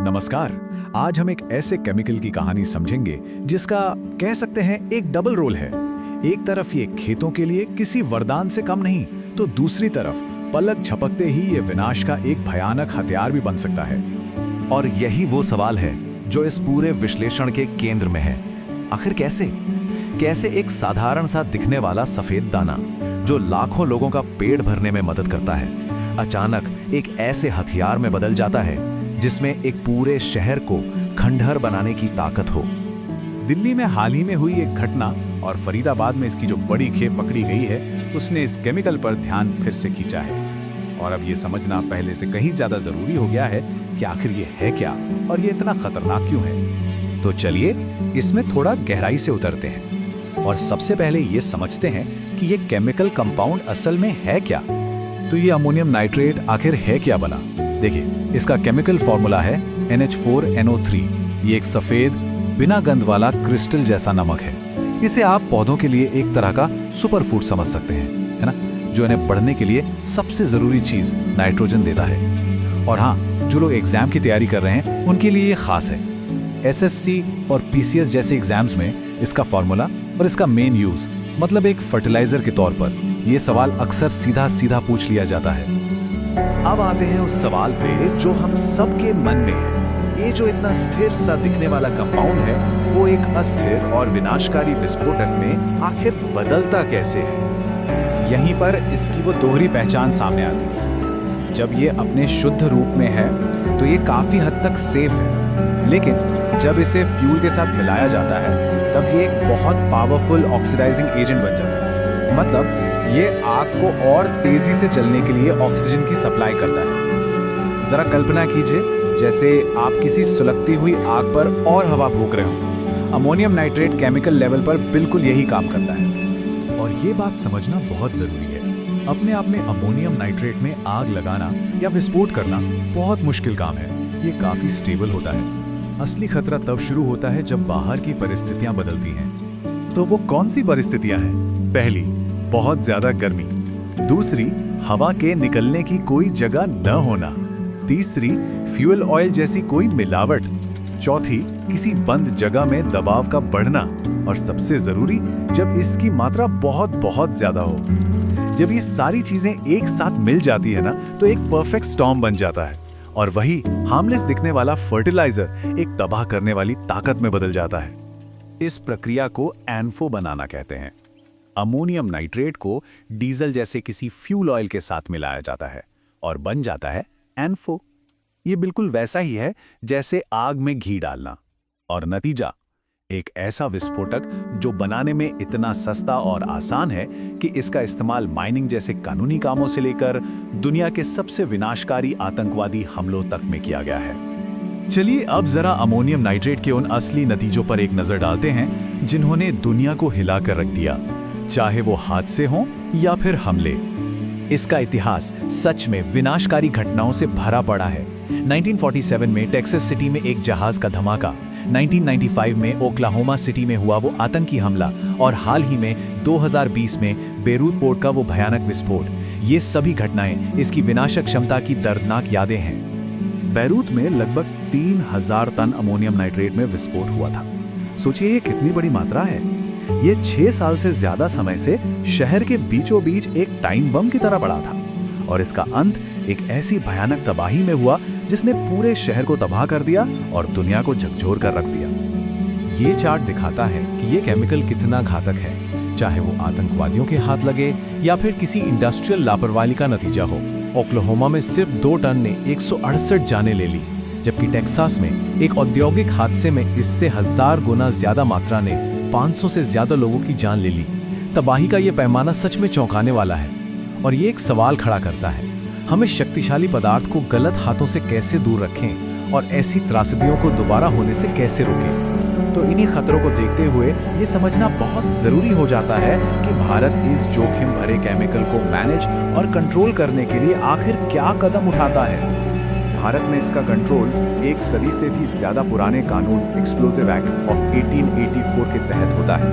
नमस्कार। आज हम एक ऐसे केमिकल की कहानी समझेंगे जिसका कह सकते हैं एक डबल रोल है। एक तरफ ये खेतों के लिए किसी वरदान से कम नहीं, तो दूसरी तरफ पलक झपकते ही ये विनाश का एक भयानक हथियार भी बन सकता है। और यही वो सवाल है जो इस पूरे विश्लेषण के केंद्र में है। आखिर कैसे एक साधारण सा दिखने वाला सफेद दाना जो लाखों लोगों का पेट भरने में मदद करता है, अचानक एक ऐसे हथियार में बदल जाता है जिसमें एक पूरे शहर को खंडहर बनाने की ताकत हो। दिल्ली में हाल ही में हुई एक घटना और फरीदाबाद में इसकी जो बड़ी खेप पकड़ी गई है, उसने इस केमिकल पर ध्यान फिर से खींचा है। और अब ये समझना पहले से कहीं ज्यादा जरूरी हो गया है कि आखिर ये है क्या और ये इतना खतरनाक क्यों है। तो चलिए इसमें थोड़ा गहराई से उतरते हैं और सबसे पहले ये समझते हैं कि ये केमिकल कंपाउंड असल में है क्या। तो ये अमोनियम नाइट्रेट आखिर है क्या भला? देखिए, इसका केमिकल फॉर्मूला है NH4NO3। ये एक सफेद बिना गंध वाला क्रिस्टल जैसा नमक है। इसे आप पौधों के लिए एक तरह का सुपर फूड समझ सकते हैं, है ना, जो इन्हें बढ़ने के लिए सबसे जरूरी चीज नाइट्रोजन देता है। और हाँ, जो लोग एग्जाम की तैयारी कर रहे हैं उनके लिए ये खास है। SSC और PCS जैसे एग्जाम्स में इसका फॉर्मूला और इसका मेन यूज मतलब एक फर्टिलाइजर के तौर पर यह सवाल अक्सर सीधा पूछ लिया जाता है। अब आते हैं उस सवाल पे जो हम सबके मन में है। ये जो इतना स्थिर सा दिखने वाला कंपाउंड है, वो एक अस्थिर और विनाशकारी विस्फोटक में आखिर बदलता कैसे है? यहीं पर इसकी वो दोहरी पहचान सामने आती है। जब ये अपने शुद्ध रूप में है तो ये काफी हद तक सेफ है, लेकिन जब इसे फ्यूल के साथ मिलाया जाता है तब ये एक बहुत पावरफुल ऑक्सीडाइजिंग एजेंट बन जाता है। मतलब ये आग को और तेजी से चलने के लिए ऑक्सीजन की सप्लाई करता है। जरा कल्पना कीजिए, जैसे आप किसी सुलगती हुई आग पर और हवा फूंक रहे हो। अमोनियम नाइट्रेट केमिकल लेवल पर बिल्कुल यही काम करता है। और ये बात समझना बहुत जरूरी है। अपने आप में अमोनियम नाइट्रेट में आग लगाना या विस्फोट करना बहुत मुश्किल काम है। ये काफी स्टेबल होता है। असली खतरा तब शुरू होता है जब बाहर की परिस्थितियां बदलती हैं। तो वो कौन सी परिस्थितियां हैं? पहली, बहुत ज्यादा गर्मी। दूसरी, हवा के निकलने की कोई जगह न होना। तीसरी, फ्यूल ऑयल जैसी कोई मिलावट। चौथी, किसी बंद जगह में दबाव का बढ़ना। और सबसे जरूरी, जब इसकी मात्रा बहुत ज्यादा हो। जब ये सारी चीजें एक साथ मिल जाती है ना, तो एक परफेक्ट स्टॉर्म बन जाता है और वही हार्मलेस दिखने वाला फर्टिलाइजर एक तबाह करने वाली ताकत में बदल जाता है। इस प्रक्रिया को एनफो बनाना कहते हैं। अमोनियम नाइट्रेट को डीजल जैसे किसी फ्यूल ऑयल के साथ मिलाया जाता है और बन जाता है एनफो। ये बिल्कुल वैसा ही है जैसे आग में घी डालना। और नतीजा, एक ऐसा विस्फोटक जो बनाने में इतना सस्ता और आसान है कि इसका इस्तेमाल माइनिंग जैसे कानूनी कामों से लेकर दुनिया के सबसे विनाशकारी आतंकवादी हमलों तक में किया गया है। चलिए अब जरा अमोनियम नाइट्रेट के उन असली नतीजों पर एक नजर डालते हैं जिन्होंने दुनिया को हिलाकर रख दिया, चाहे वो हादसे हों या फिर हमले। इसका इतिहास सच में विनाशकारी घटनाओं से भरा पड़ा है। 1947 में टेक्सास सिटी में एक जहाज का धमाका, 1995 में ओक्लाहोमा सिटी में हुआ वो आतंकी हमला और हाल ही में 2020 में बेरूत पोर्ट का वो भयानक विस्फोट। ये सभी घटनाएं इसकी विनाशक क्षमता की दर्दनाक यादें हैं। बेरूत में लगभग 3000 टन अमोनियम नाइट्रेट में विस्फोट हुआ था। सोचिए ये कितनी बड़ी मात्रा है। ये 6 साल से ज्यादा समय से शहर के बीचों बीच एक टाइम बम की तरह पड़ा था और इसका अंत एक ऐसी भयानक तबाही में हुआ जिसने पूरे शहर को तबाह कर दिया और दुनिया को झकझोर कर रख दिया। ये चार्ट दिखाता है कि ये केमिकल कितना घातक है, चाहे वो आतंकवादियों के हाथ लगे या फिर किसी इंडस्ट्रियल लापरवाही का नतीजा हो। ओक्लाहोमा में सिर्फ 2 टन ने 168 जानें ले ली, जबकि टेक्सास में एक औद्योगिक हादसे में इससे 1000 गुना ज्यादा मात्रा ने 500 से ज्यादा लोगों की जान ले ली। तबाही का ये पैमाना सच में चौंकाने वाला है और ये एक सवाल खड़ा करता है, हमें शक्तिशाली पदार्थ को गलत हाथों से कैसे दूर रखें और ऐसी त्रासदियों को दोबारा होने से कैसे रोकें। तो इन्हीं खतरों को देखते हुए ये समझना बहुत जरूरी हो जाता है कि भारत इस जोखिम भरे केमिकल को मैनेज और कंट्रोल करने के लिए आखिर क्या कदम उठाता है। भारत में इसका कंट्रोल एक सदी से भी ज्यादा पुराने कानून एक्सप्लोसिव एक्ट ऑफ 1884 के तहत होता है,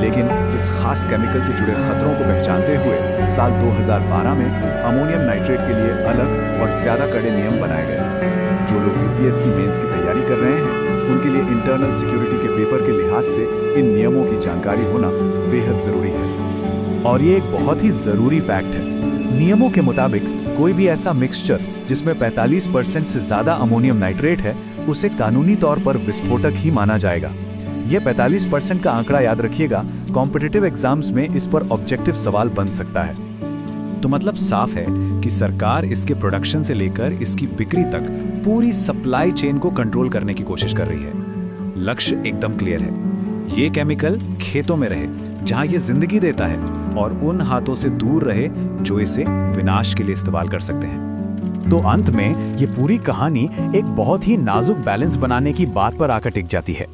लेकिन इस खास केमिकल से जुड़े खतरों को पहचानते हुए साल 2012 में अमोनियम नाइट्रेट के लिए अलग और ज्यादा कड़े नियम बनाए गए। जो लोग यूपीएससी मेंस की तैयारी कर रहे हैं, उनके लिए इंटरनल सिक्योरिटी के पेपर के लिहाज से इन नियमों की जानकारी होना बेहद जरूरी है। और ये एक बहुत ही जरूरी फैक्ट है। नियमों के मुताबिक कोई भी ऐसा मिक्सचर जिसमें 45% से ज्यादा अमोनियम नाइट्रेट है, उसे कानूनी तौर पर विस्फोटक ही माना जाएगा। यह 45% का आंकड़ा याद रखिएगा, कॉम्पिटिटिव एग्जाम्स में इस पर ऑब्जेक्टिव सवाल बन सकता है। तो मतलब साफ है कि सरकार इसके प्रोडक्शन से लेकर इसकी बिक्री तक पूरी सप्लाई चेन को कंट्रोल करने की कोशिश कर रही है। लक्ष्य एकदम क्लियर है, ये केमिकल खेतों में रहे जहां ये जिंदगी देता है, और उन हाथों से दूर रहे जो इसे विनाश के लिए इस्तेमाल कर सकते हैं। तो अंत में ये पूरी कहानी एक बहुत ही नाजुक बैलेंस बनाने की बात पर आकर टिक जाती है।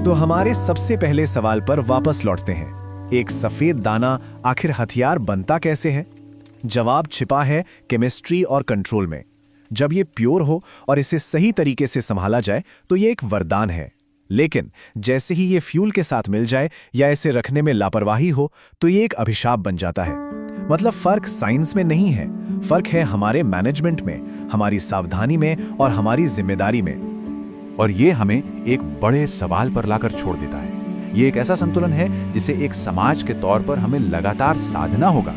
तो हमारे सबसे पहले सवाल पर वापस लौटते हैं। एक सफेद दाना आखिर हथियार बनता कैसे है? जवाब छिपा है केमिस्ट्री और कंट्रोल में। जब ये प्योर हो और इसे सही तरीके से संभाला जाए तो ये एक वरदान है। लेकिन जैसे ही ये फ्यूल के साथ मिल जाए या इसे रखने में लापरवाही हो तो ये एक अभिशाप बन जाता है। मतलब फर्क साइंस में नहीं है, फर्क है हमारे मैनेजमेंट में, हमारी सावधानी में और हमारी जिम्मेदारी में। और ये हमें एक बड़े सवाल पर लाकर छोड़ देता है। ये एक ऐसा संतुलन है जिसे एक समाज के तौर पर हमें लगातार साधना होगा।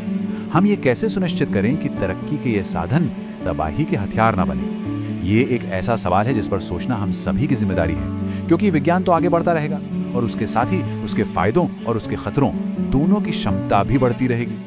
हम ये कैसे सुनिश्चित करें कि तरक्की के ये साधन तबाही के हथियार ना बने? ये एक ऐसा सवाल है जिस पर सोचना हम सभी की जिम्मेदारी है, क्योंकि विज्ञान तो आगे बढ़ता रहेगा और उसके साथ ही उसके फायदों और उसके खतरों दोनों की क्षमता भी बढ़ती रहेगी।